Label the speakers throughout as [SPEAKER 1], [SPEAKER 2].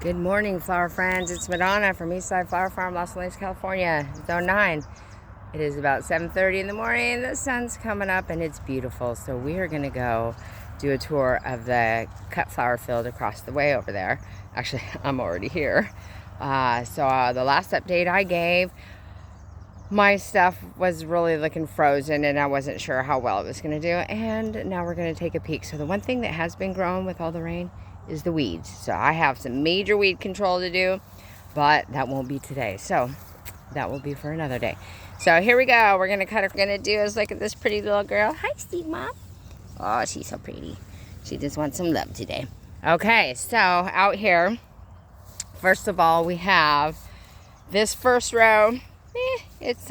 [SPEAKER 1] Good morning, flower friends. It's Madonna from Eastside Flower Farm, Los Angeles, California, Zone 9. It is about 7:30 in the morning. The sun's coming up and it's beautiful. So we are going to go do a tour of the cut flower field across the way over there. Actually, I'm already here. The last update I gave, my stuff was really looking frozen and I wasn't sure how well it was going to do. And now we're going to take a peek. So the one thing that has been growing with all the rain is the weeds. So I have some major weed control to do, but that won't be today. So that will be for another day. So here we go. We're gonna do is look at this pretty little girl. Hi, Steve Mom. Oh, she's so pretty. She just wants some love today. Okay, so out here, first of all, we have this first row. It's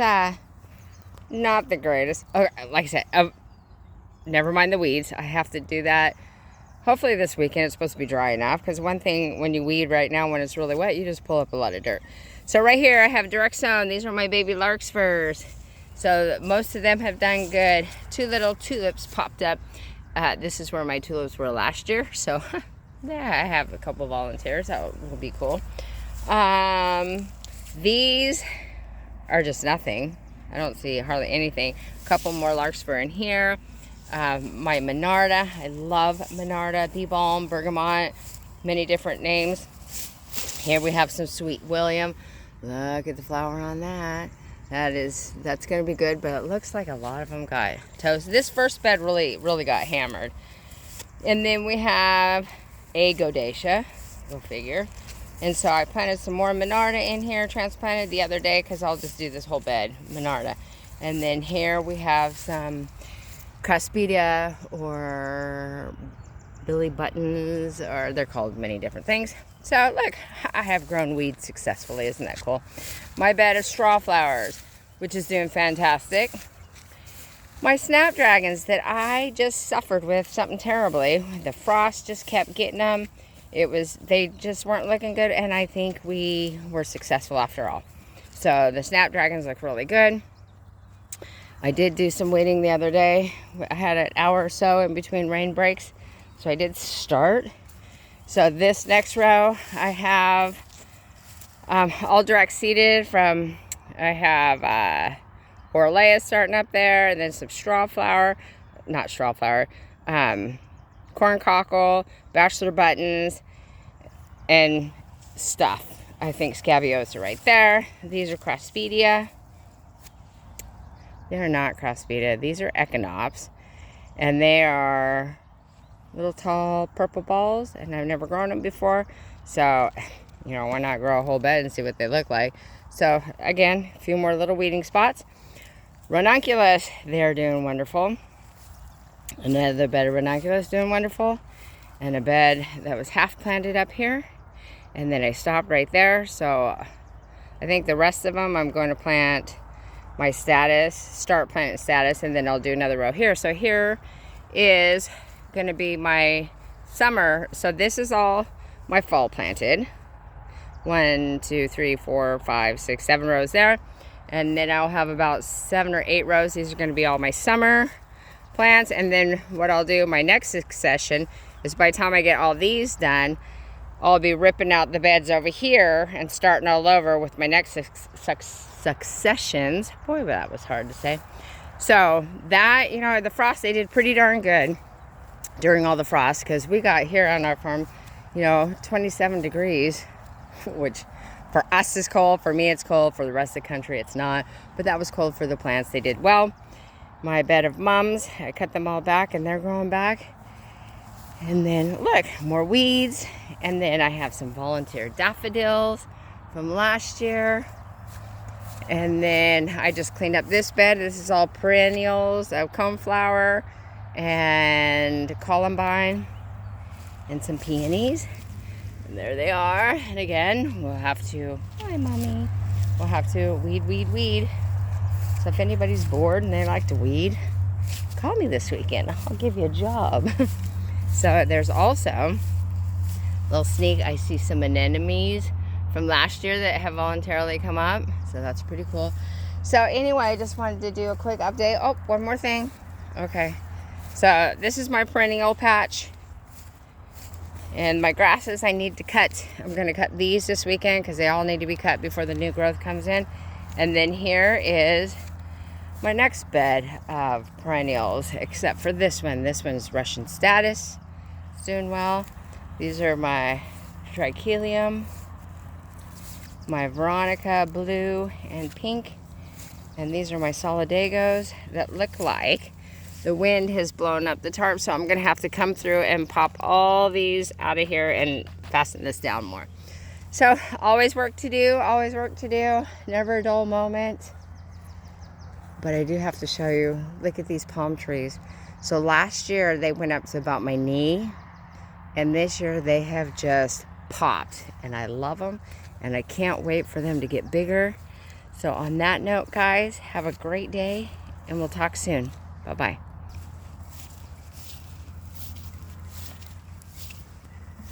[SPEAKER 1] not the greatest. Okay, like I said, never mind the weeds. I have to do that. Hopefully this weekend it's supposed to be dry enough, because one thing when you weed right now when it's really wet, you just pull up a lot of dirt. So right here I have direct sown. These are my baby larkspurs. So most of them have done good. Two little tulips popped up. This is where my tulips were last year. So yeah, I have a couple volunteers. That will be cool. These are just nothing. I don't see hardly anything. A couple more larkspur in here. My Monarda, I love Monarda, Bee Balm, Bergamot, many different names. Here we have some Sweet William. Look at the flower on that. That's going to be good, but it looks like a lot of them got toast. This first bed really got hammered. And then we have a Godacia, go figure. And so I planted some more Monarda in here, transplanted the other day, because I'll just do this whole bed, Monarda. And then here we have some Craspedia or Billy Buttons, or they're called many different things. So look, I have grown weeds successfully. Isn't that cool? My bed of straw flowers, which is doing fantastic. My snapdragons that I just suffered with something terribly. The frost just kept getting them. They just weren't looking good, and I think we were successful after all. So the snapdragons look really good. I did do some weeding the other day. I had an hour or so in between rain breaks, so I did start. So this next row, I have all direct seeded from, I have Orlea starting up there, and then some corn cockle, bachelor buttons, and stuff. I think Scabiosa right there. These are Craspedia. They're not Craspedia. These are Echinops. And they are little tall purple balls. And I've never grown them before. So, why not grow a whole bed and see what they look like? So, again, a few more little weeding spots. Ranunculus, they're doing wonderful. Another bed of ranunculus doing wonderful. And a bed that was half planted up here. And then I stopped right there. So, I think the rest of them I'm going to plant start planting status, and then I'll do another row here. So here is going to be my summer. So this is all my fall planted. 1, 2, 3, 4, 5, 6, 7 rows there. And then I'll have about 7 or 8 rows. These are going to be all my summer plants. And then what I'll do, my next succession, is by the time I get all these done, I'll be ripping out the beds over here and starting all over with my next successions. Boy, that was hard to say. So that, the frost, they did pretty darn good during all the frost, because we got here on our farm, 27 degrees, which for us is cold. For me, it's cold. For the rest of the country, it's not. But that was cold for the plants. They did well. My bed of mums, I cut them all back, and they're growing back. And then, look, more weeds. And then I have some volunteer daffodils from last year. And then I just cleaned up this bed. This is all perennials, coneflower and columbine and some peonies. And there they are. And again, we'll have to, hi mommy, we'll have to weed. So if anybody's bored and they like to weed, call me this weekend. I'll give you a job. So there's also a little sneak. I see some anemones from last year that have voluntarily come up. So that's pretty cool. So anyway, I just wanted to do a quick update. Oh, one more thing. Okay. So this is my perennial patch. And my grasses I need to cut. I'm going to cut these this weekend because they all need to be cut before the new growth comes in. And then here is my next bed of perennials, except for this one. This one's Russian Status. It's doing well. These are my Trichelium, my Veronica blue and pink. And these are my Solidagos that look like the wind has blown up the tarp, so I'm gonna have to come through and pop all these out of here and fasten this down more. So always work to do, never a dull moment. But I do have to show you, look at these palm trees. So last year they went up to about my knee, and this year they have just popped, and I love them, and I can't wait for them to get bigger. So on that note, guys, have a great day, and we'll talk soon. Bye-bye.